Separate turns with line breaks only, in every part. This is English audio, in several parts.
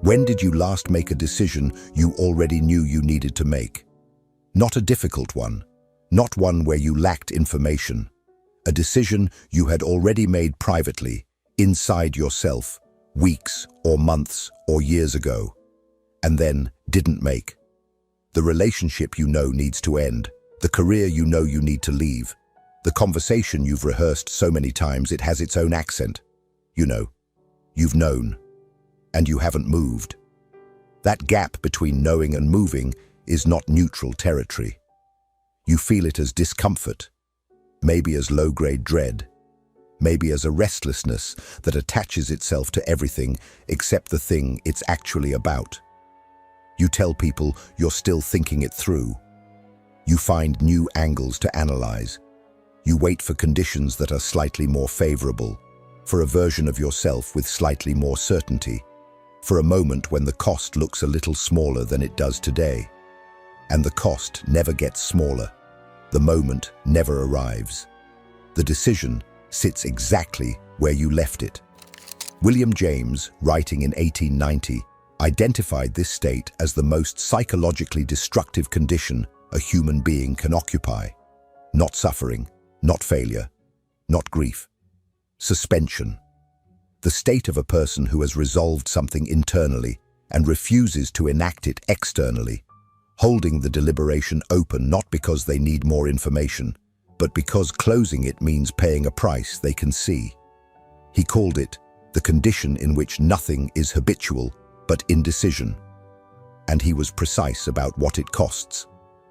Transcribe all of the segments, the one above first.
When did you last make a decision you already knew you needed to make? Not a difficult one, not one where you lacked information. A decision you had already made privately, inside yourself, weeks or months or years ago, and then didn't make. The relationship you know needs to end, the career you know you need to leave, the conversation you've rehearsed so many times it has its own accent. You know, you've known, and you haven't moved. That gap between knowing and moving is not neutral territory. You feel it as discomfort, maybe as low-grade dread, maybe as a restlessness that attaches itself to everything except the thing it's actually about. You tell people you're still thinking it through. You find new angles to analyze. You wait for conditions that are slightly more favorable, for a version of yourself with slightly more certainty, for a moment when the cost looks a little smaller than it does today. And the cost never gets smaller. The moment never arrives. The decision sits exactly where you left it. William James, writing in 1890, identified this state as the most psychologically destructive condition a human being can occupy. Not suffering, not failure, not grief. Suspension. The state of a person who has resolved something internally and refuses to enact it externally, holding the deliberation open not because they need more information, but because closing it means paying a price they can see. He called it the condition in which nothing is habitual but indecision. And he was precise about what it costs,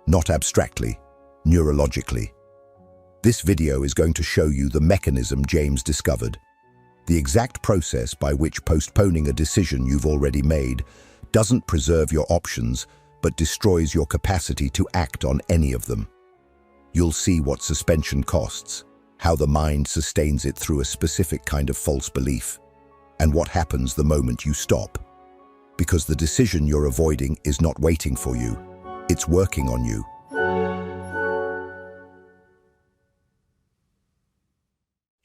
not abstractly, neurologically. This video is going to show you the mechanism James discovered, the exact process by which postponing a decision you've already made doesn't preserve your options, but destroys your capacity to act on any of them. You'll see what suspension costs, how the mind sustains it through a specific kind of false belief, and what happens the moment you stop. Because the decision you're avoiding is not waiting for you, it's working on you.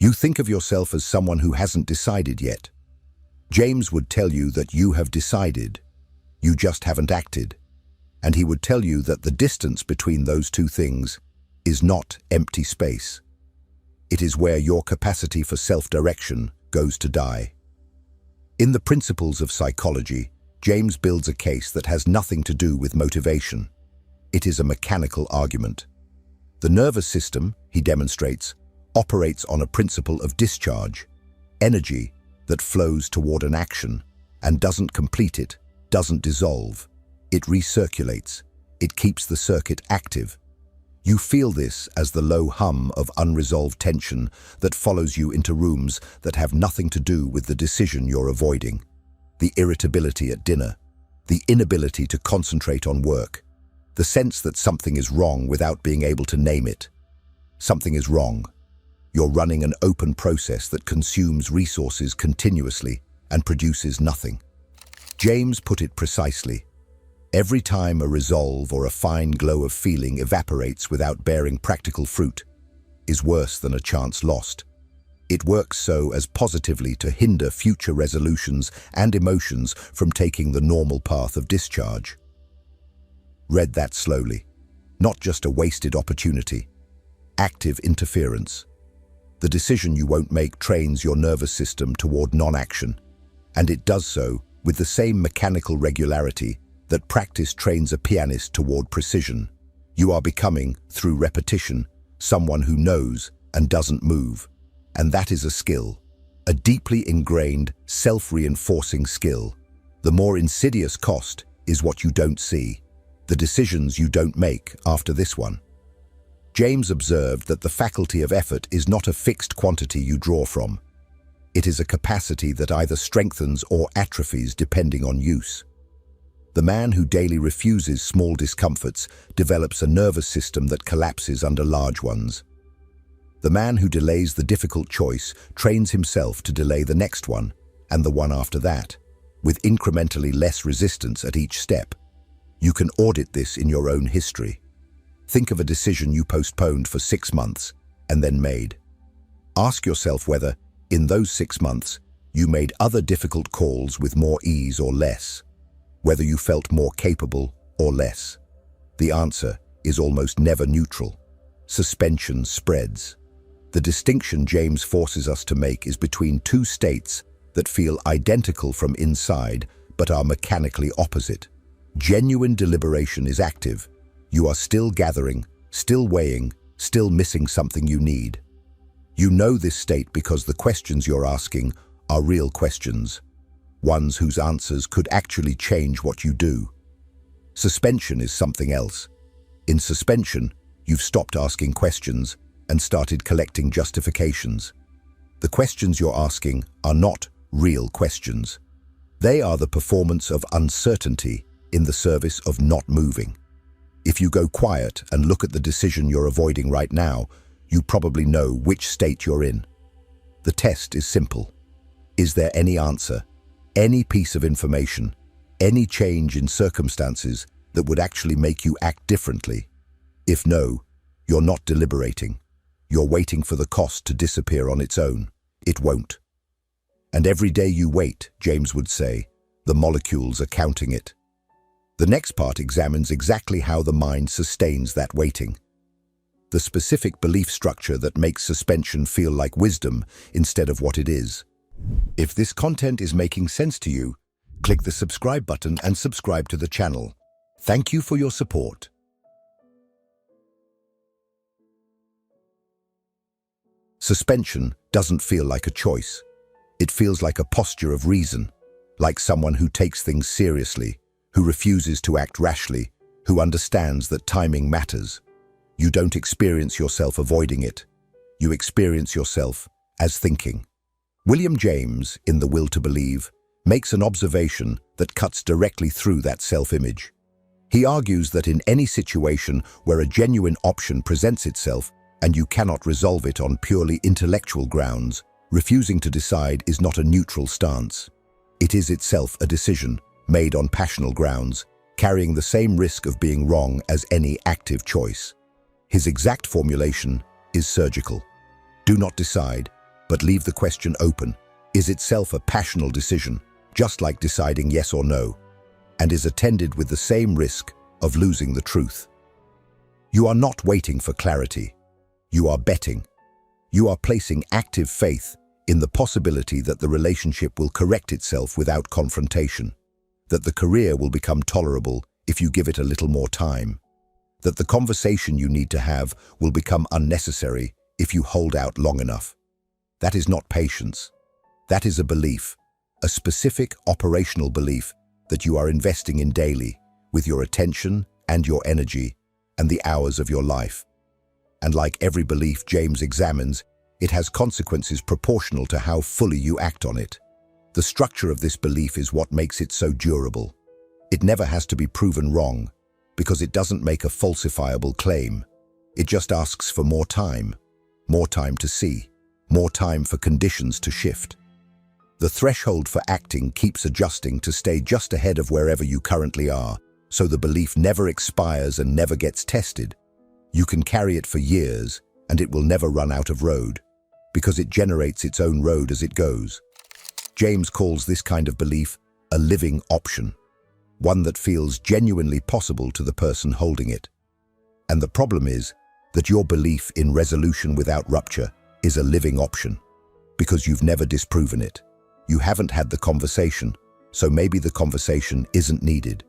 You think of yourself as someone who hasn't decided yet. James would tell you that you have decided, you just haven't acted. And he would tell you that the distance between those two things is not empty space. It is where your capacity for self-direction goes to die. In the Principles of Psychology, James builds a case that has nothing to do with motivation. It is a mechanical argument. The nervous system, he demonstrates, operates on a principle of discharge, energy that flows toward an action and doesn't complete it, doesn't dissolve. It recirculates. It keeps the circuit active. You feel this as the low hum of unresolved tension that follows you into rooms that have nothing to do with the decision you're avoiding. The irritability at dinner, the inability to concentrate on work, the sense that something is wrong without being able to name it. Something is wrong. You're running an open process that consumes resources continuously and produces nothing. James put it precisely. Every time a resolve or a fine glow of feeling evaporates without bearing practical fruit is worse than a chance lost. It works so as positively to hinder future resolutions and emotions from taking the normal path of discharge. Read that slowly. Not just a wasted opportunity. Active interference. The decision you won't make trains your nervous system toward non-action, and it does so with the same mechanical regularity that practice trains a pianist toward precision. You are becoming, through repetition, someone who knows and doesn't move. And that is a skill, a deeply ingrained, self-reinforcing skill. The more insidious cost is what you don't see, the decisions you don't make after this one. James observed that the faculty of effort is not a fixed quantity you draw from. It is a capacity that either strengthens or atrophies depending on use. The man who daily refuses small discomforts develops a nervous system that collapses under large ones. The man who delays the difficult choice trains himself to delay the next one and the one after that, with incrementally less resistance at each step. You can audit this in your own history. Think of a decision you postponed for 6 months and then made. Ask yourself whether, in those 6 months, You made other difficult calls with more ease or less, whether you felt more capable or less. The answer is almost never neutral. Suspension spreads. The distinction James forces us to make is between two states that feel identical from inside but are mechanically opposite. Genuine deliberation is active. You are still gathering, still weighing, still missing something you need. You know this state because the questions you're asking are real questions, ones whose answers could actually change what you do. Suspension is something else. In suspension, you've stopped asking questions and started collecting justifications. The questions you're asking are not real questions. They are the performance of uncertainty in the service of not moving. If you go quiet and look at the decision you're avoiding right now, you probably know which state you're in. The test is simple. Is there any answer, any piece of information, any change in circumstances that would actually make you act differently? If no, you're not deliberating. You're waiting for the cost to disappear on its own. It won't. And every day you wait, James would say, the molecules are counting it. The next part examines exactly how the mind sustains that waiting. The specific belief structure that makes suspension feel like wisdom instead of what it is. If this content is making sense to you, click the subscribe button and subscribe to the channel. Thank you for your support. Suspension doesn't feel like a choice. It feels like a posture of reason, like someone who takes things seriously, who refuses to act rashly, who understands that timing matters. You don't experience yourself avoiding it. You experience yourself as thinking. William James, in The Will to Believe, makes an observation that cuts directly through that self-image. He argues that in any situation where a genuine option presents itself and you cannot resolve it on purely intellectual grounds, refusing to decide is not a neutral stance. It is itself a decision, made on passional grounds, carrying the same risk of being wrong as any active choice. His exact formulation is surgical. Do not decide, but leave the question open. Is itself a passional decision, just like deciding yes or no, and is attended with the same risk of losing the truth. You are not waiting for clarity. You are betting. You are placing active faith in the possibility that the relationship will correct itself without confrontation, that the career will become tolerable if you give it a little more time, that the conversation you need to have will become unnecessary if you hold out long enough. That is not patience. That is a belief, a specific operational belief that you are investing in daily with your attention and your energy and the hours of your life. And like every belief James examines, it has consequences proportional to how fully you act on it. The structure of this belief is what makes it so durable. It never has to be proven wrong, because it doesn't make a falsifiable claim. It just asks for more time to see, more time for conditions to shift. The threshold for acting keeps adjusting to stay just ahead of wherever you currently are, so the belief never expires and never gets tested. You can carry it for years, and it will never run out of road, because it generates its own road as it goes. James calls this kind of belief a living option, one that feels genuinely possible to the person holding it. And the problem is that your belief in resolution without rupture is a living option, because you've never disproven it. You haven't had the conversation, so maybe the conversation isn't needed.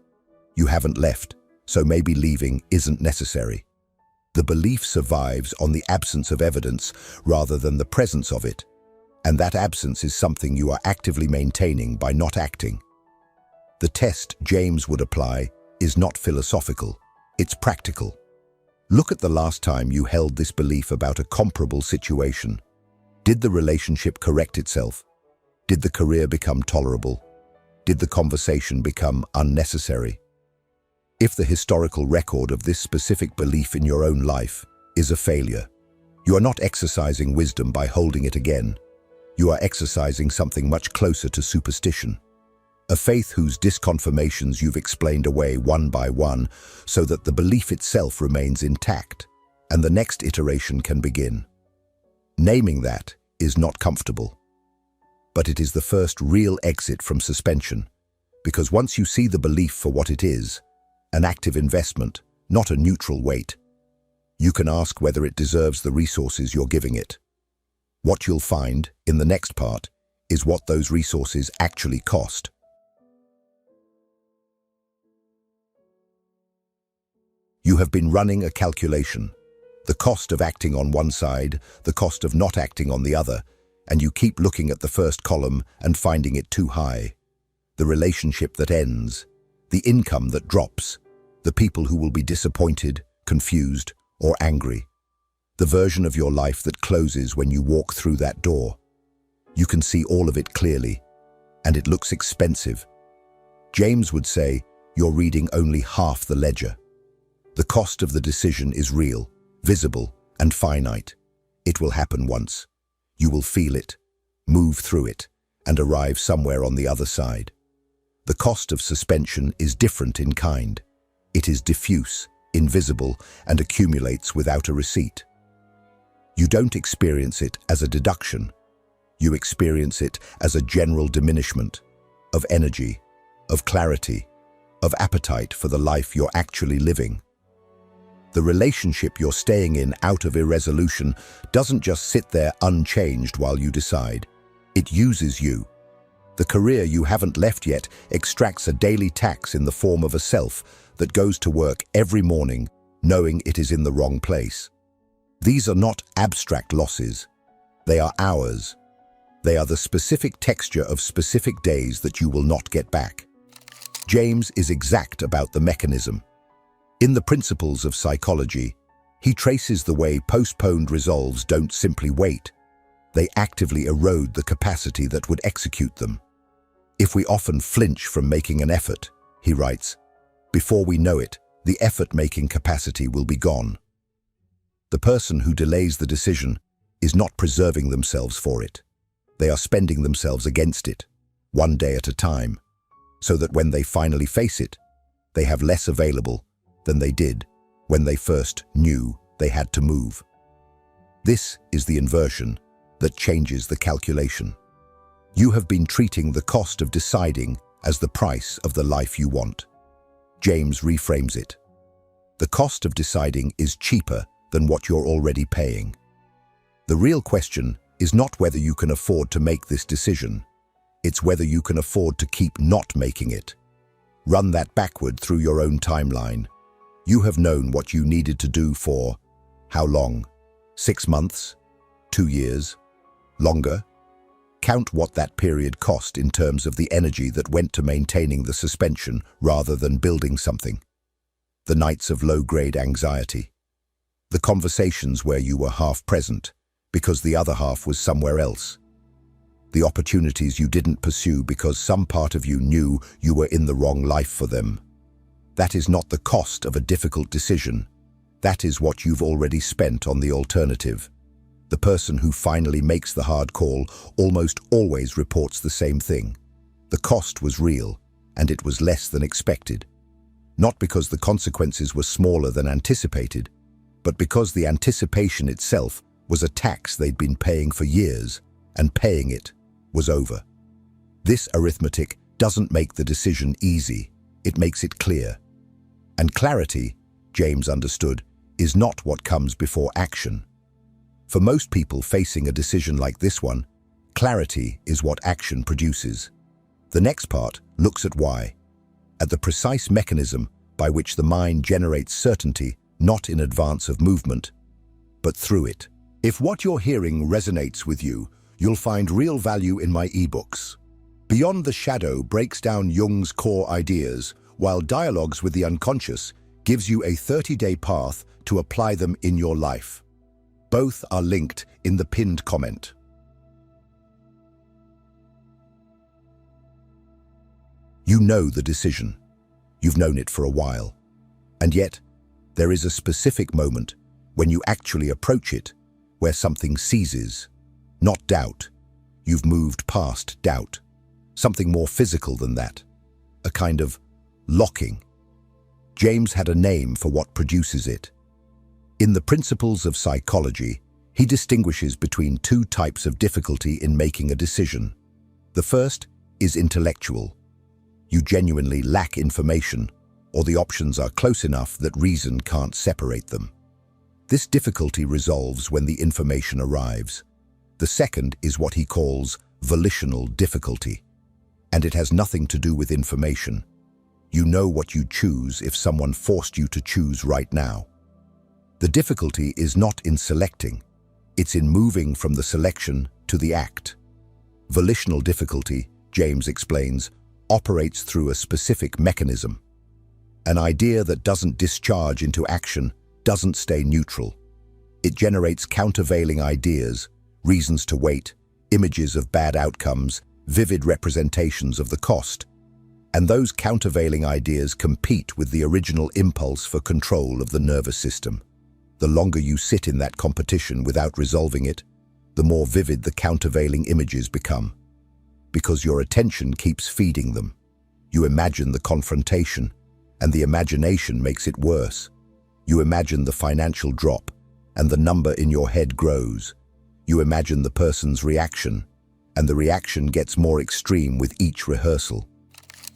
You haven't left, so maybe leaving isn't necessary. The belief survives on the absence of evidence rather than the presence of it, and that absence is something you are actively maintaining by not acting. The test James would apply is not philosophical, it's practical. Look at the last time you held this belief about a comparable situation. Did the relationship correct itself? Did the career become tolerable? Did the conversation become unnecessary? If the historical record of this specific belief in your own life is a failure, you are not exercising wisdom by holding it again. You are exercising something much closer to superstition. A faith whose disconfirmations you've explained away one by one so that the belief itself remains intact and the next iteration can begin. Naming that is not comfortable. but it is the first real exit from suspension, because once you see the belief for what it is, an active investment, not a neutral weight, you can ask whether it deserves the resources you're giving it. What you'll find, in the next part, is what those resources actually cost. You have been running a calculation, the cost of acting on one side, the cost of not acting on the other, and you keep looking at the first column and finding it too high. The relationship that ends, the income that drops, the people who will be disappointed, confused, or angry. The version of your life that closes when you walk through that door. You can see all of it clearly, and it looks expensive. James would say, you're reading only half the ledger. The cost of the decision is real, visible, and finite. It will happen once. You will feel it, move through it, and arrive somewhere on the other side. The cost of suspension is different in kind. It is diffuse, invisible, and accumulates without a receipt. You don't experience it as a deduction. You experience it as a general diminishment of energy, of clarity, of appetite for the life you're actually living. The relationship you're staying in out of irresolution doesn't just sit there unchanged while you decide. It uses you. The career you haven't left yet extracts a daily tax in the form of a self that goes to work every morning knowing it is in the wrong place. These are not abstract losses. They are ours. They are the specific texture of specific days that you will not get back. James is exact about the mechanism. In the Principles of Psychology, he traces the way postponed resolves don't simply wait. They actively erode the capacity that would execute them. If we often flinch from making an effort, he writes, before we know it, the effort-making capacity will be gone. The person who delays the decision is not preserving themselves for it. They are spending themselves against it, one day at a time, so that when they finally face it, they have less available than they did when they first knew they had to move. This is the inversion that changes the calculation. You have been treating the cost of deciding as the price of the life you want. James reframes it. The cost of deciding is cheaper than what you're already paying. The real question is not whether you can afford to make this decision. It's whether you can afford to keep not making it. Run that backward through your own timeline. You have known what you needed to do for how long? 6 months? 2 years? Longer? Count what that period cost in terms of the energy that went to maintaining the suspension rather than building something. The nights of low-grade anxiety. The conversations where you were half present because the other half was somewhere else. The opportunities you didn't pursue because some part of you knew you were in the wrong life for them. That is not the cost of a difficult decision. That is what you've already spent on the alternative. The person who finally makes the hard call almost always reports the same thing. The cost was real, and it was less than expected. Not because the consequences were smaller than anticipated, but because the anticipation itself was a tax they'd been paying for years, and paying it was over. This arithmetic doesn't make the decision easy, it makes it clear. And clarity, James understood, is not what comes before action. For most people facing a decision like this one, clarity is what action produces. The next part looks at why, at the precise mechanism by which the mind generates certainty, not in advance of movement, but through it. If what you're hearing resonates with you, you'll find real value in my ebooks. Beyond the Shadow breaks down Jung's core ideas, while Dialogues with the Unconscious gives you a 30-day path to apply them in your life. Both are linked in the pinned comment. You know the decision. You've known it for a while. And yet, there is a specific moment when you actually approach it, where something seizes. Not doubt. You've moved past doubt. Something more physical than that. A kind of locking. James had a name for what produces it. In the Principles of Psychology, he distinguishes between two types of difficulty in making a decision. The first is intellectual. You genuinely lack information, or the options are close enough that reason can't separate them. This difficulty resolves when the information arrives. The second is what he calls volitional difficulty, and it has nothing to do with information. You know what you'd choose if someone forced you to choose right now. The difficulty is not in selecting, it's in moving from the selection to the act. Volitional difficulty, James explains, operates through a specific mechanism. An idea that doesn't discharge into action doesn't stay neutral. It generates countervailing ideas, reasons to wait, images of bad outcomes, vivid representations of the cost. And those countervailing ideas compete with the original impulse for control of the nervous system. The longer you sit in that competition without resolving it, the more vivid the countervailing images become. Because your attention keeps feeding them. You imagine the confrontation, and the imagination makes it worse. You imagine the financial drop, and the number in your head grows. You imagine the person's reaction, and the reaction gets more extreme with each rehearsal.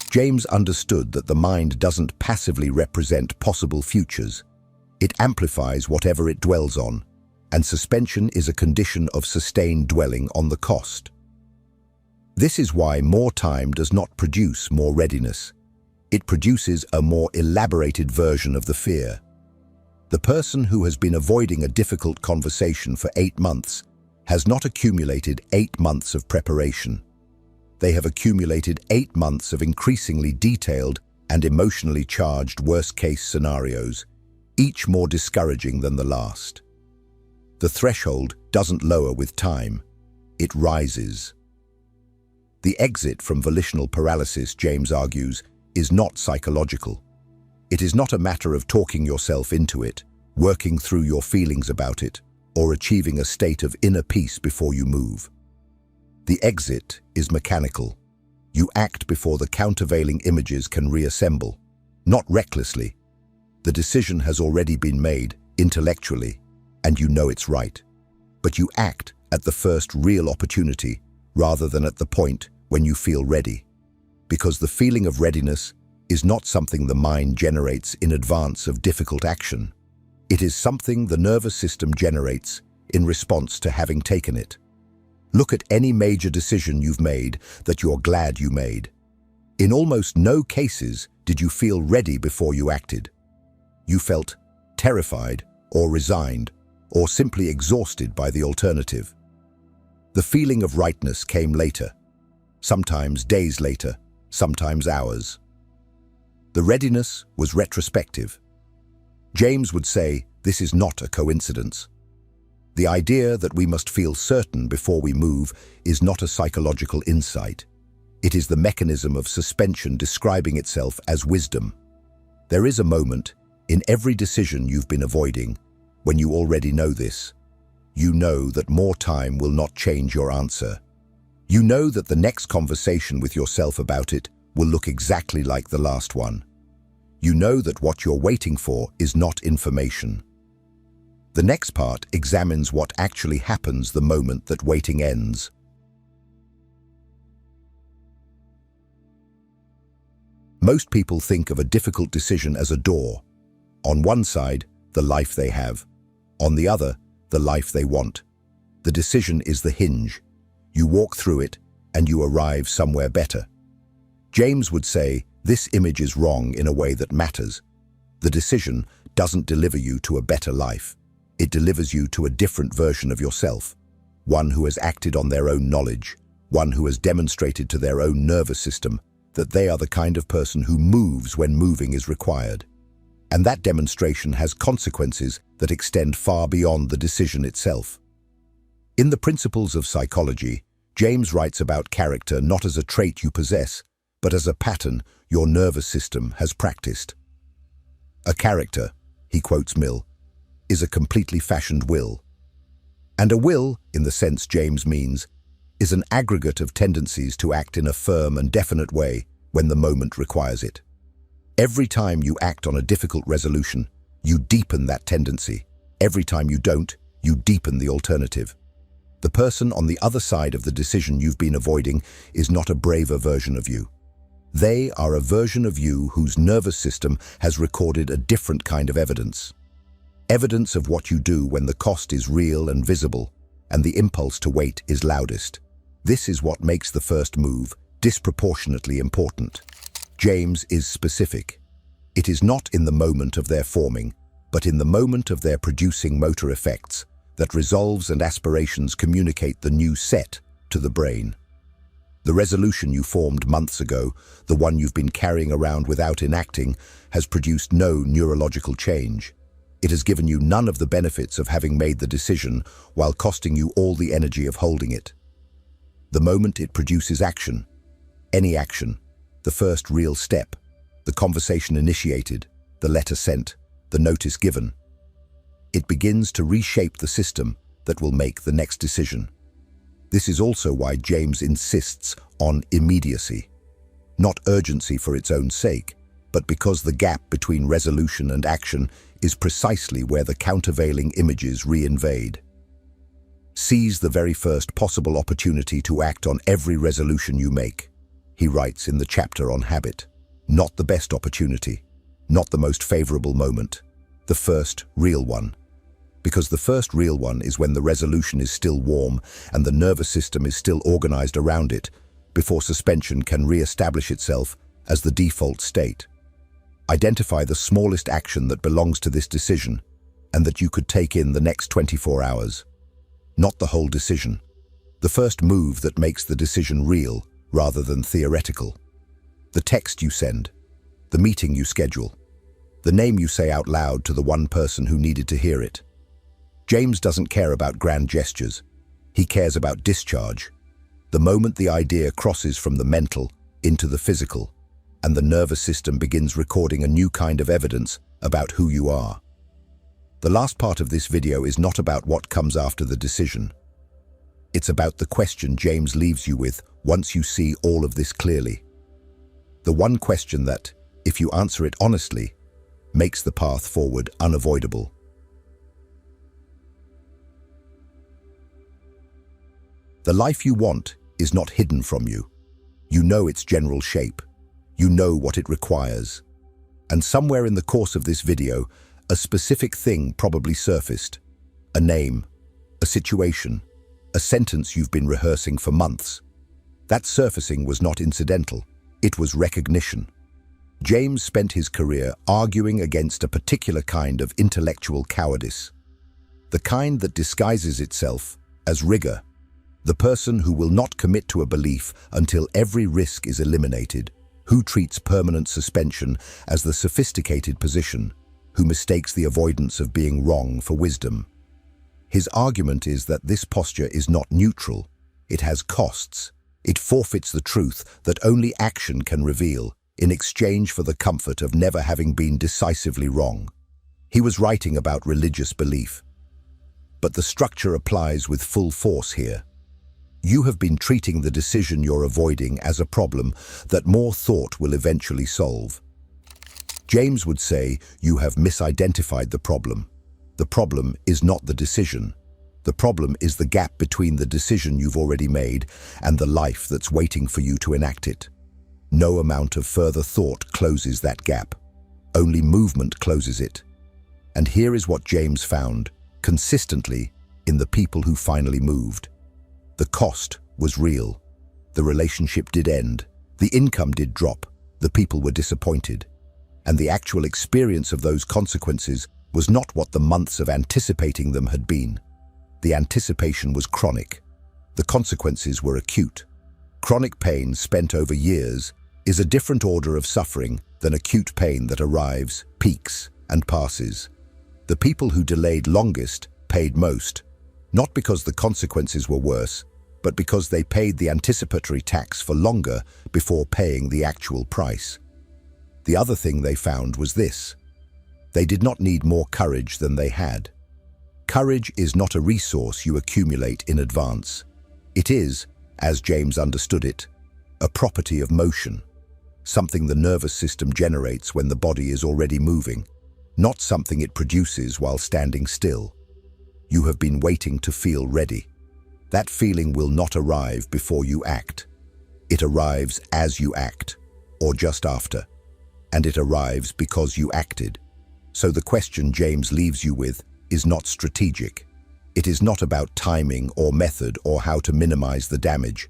James understood that the mind doesn't passively represent possible futures. It amplifies whatever it dwells on, and suspension is a condition of sustained dwelling on the cost. This is why more time does not produce more readiness. It produces a more elaborated version of the fear. The person who has been avoiding a difficult conversation for 8 months has not accumulated 8 months of preparation. They have accumulated 8 months of increasingly detailed and emotionally charged worst-case scenarios, each more discouraging than the last. The threshold doesn't lower with time, it rises. The exit from volitional paralysis, James argues, is not psychological. It is not a matter of talking yourself into it, working through your feelings about it, or achieving a state of inner peace before you move. The exit is mechanical. You act before the countervailing images can reassemble, not recklessly. The decision has already been made, intellectually, and you know it's right. But you act at the first real opportunity, rather than at the point when you feel ready. Because the feeling of readiness is not something the mind generates in advance of difficult action. It is something the nervous system generates in response to having taken it. Look at any major decision you've made that you're glad you made. In almost no cases did you feel ready before you acted. You felt terrified or resigned or simply exhausted by the alternative. The feeling of rightness came later, sometimes days later, sometimes hours. The readiness was retrospective. James would say this is not a coincidence. The idea that we must feel certain before we move is not a psychological insight. It is the mechanism of suspension describing itself as wisdom. There is a moment in every decision you've been avoiding when you already know this. You know that more time will not change your answer. You know that the next conversation with yourself about it will look exactly like the last one. You know that what you're waiting for is not information. The next part examines what actually happens the moment that waiting ends. Most people think of a difficult decision as a door. On one side, the life they have. On the other, the life they want. The decision is the hinge. You walk through it, and you arrive somewhere better. James would say, this image is wrong in a way that matters. The decision doesn't deliver you to a better life. It delivers you to a different version of yourself, one who has acted on their own knowledge, one who has demonstrated to their own nervous system that they are the kind of person who moves when moving is required. And that demonstration has consequences that extend far beyond the decision itself. In the Principles of Psychology, James writes about character not as a trait you possess, but as a pattern your nervous system has practiced. A character, he quotes Mill, is a completely fashioned will. And a will, in the sense James means, is an aggregate of tendencies to act in a firm and definite way when the moment requires it. Every time you act on a difficult resolution, you deepen that tendency. Every time you don't, you deepen the alternative. The person on the other side of the decision you've been avoiding is not a braver version of you. They are a version of you whose nervous system has recorded a different kind of evidence. Evidence of what you do when the cost is real and visible, and the impulse to wait is loudest. This is what makes the first move disproportionately important. James is specific. It is not in the moment of their forming, but in the moment of their producing motor effects, that resolves and aspirations communicate the new set to the brain. The resolution you formed months ago, the one you've been carrying around without enacting, has produced no neurological change. It has given you none of the benefits of having made the decision while costing you all the energy of holding it. The moment it produces action, any action, the first real step, the conversation initiated, the letter sent, the notice given, it begins to reshape the system that will make the next decision. This is also why James insists on immediacy, not urgency for its own sake, but because the gap between resolution and action is precisely where the countervailing images reinvade. Seize the very first possible opportunity to act on every resolution you make, he writes in the chapter on habit. Not the best opportunity, not the most favorable moment, the first real one. Because the first real one is when the resolution is still warm and the nervous system is still organized around it, before suspension can re-establish itself as the default state. Identify the smallest action that belongs to this decision and that you could take in the next 24 hours. Not the whole decision. The first move that makes the decision real rather than theoretical. The text you send, the meeting you schedule, the name you say out loud to the one person who needed to hear it. James doesn't care about grand gestures. He cares about discharge. The moment the idea crosses from the mental into the physical, and the nervous system begins recording a new kind of evidence about who you are. The last part of this video is not about what comes after the decision. It's about the question James leaves you with once you see all of this clearly. The one question that, if you answer it honestly, makes the path forward unavoidable. The life you want is not hidden from you. You know its general shape. You know what it requires. And somewhere in the course of this video, a specific thing probably surfaced. A name, a situation, a sentence you've been rehearsing for months. That surfacing was not incidental. It was recognition. James spent his career arguing against a particular kind of intellectual cowardice. The kind that disguises itself as rigor. The person who will not commit to a belief until every risk is eliminated, who treats permanent suspension as the sophisticated position, who mistakes the avoidance of being wrong for wisdom. His argument is that this posture is not neutral. It has costs. It forfeits the truth that only action can reveal, in exchange for the comfort of never having been decisively wrong. He was writing about religious belief. But the structure applies with full force here. You have been treating the decision you're avoiding as a problem that more thought will eventually solve. James would say you have misidentified the problem. The problem is not the decision. The problem is the gap between the decision you've already made and the life that's waiting for you to enact it. No amount of further thought closes that gap. Only movement closes it. And here is what James found, consistently, in the people who finally moved. The cost was real. The relationship did end. The income did drop. The people were disappointed. And the actual experience of those consequences was not what the months of anticipating them had been. The anticipation was chronic. The consequences were acute. Chronic pain spent over years is a different order of suffering than acute pain that arrives, peaks, and passes. The people who delayed longest paid most, not because the consequences were worse, but because they paid the anticipatory tax for longer before paying the actual price. The other thing they found was this. They did not need more courage than they had. Courage is not a resource you accumulate in advance. It is, as James understood it, a property of motion, something the nervous system generates when the body is already moving, not something it produces while standing still. You have been waiting to feel ready. That feeling will not arrive before you act. It arrives as you act, or just after. And it arrives because you acted. So the question James leaves you with is not strategic. It is not about timing or method or how to minimize the damage.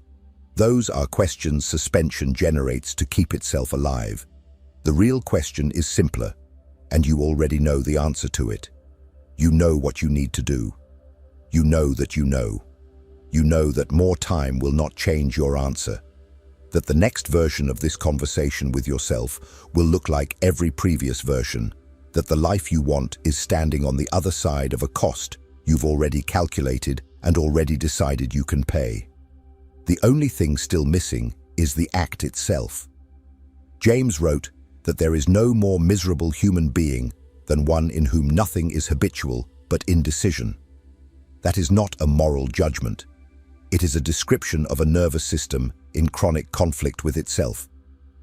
Those are questions suspension generates to keep itself alive. The real question is simpler, and you already know the answer to it. You know what you need to do. You know that you know. You know that more time will not change your answer. That the next version of this conversation with yourself will look like every previous version. That the life you want is standing on the other side of a cost you've already calculated and already decided you can pay. The only thing still missing is the act itself. James wrote that there is no more miserable human being than one in whom nothing is habitual but indecision. That is not a moral judgment. It is a description of a nervous system in chronic conflict with itself,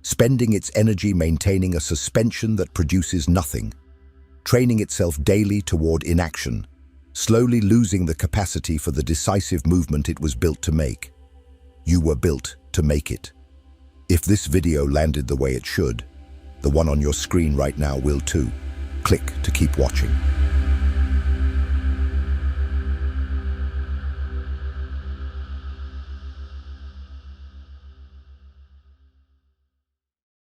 spending its energy maintaining a suspension that produces nothing, training itself daily toward inaction, slowly losing the capacity for the decisive movement it was built to make. You were built to make it. If this video landed the way it should, the one on your screen right now will too. Click to keep watching.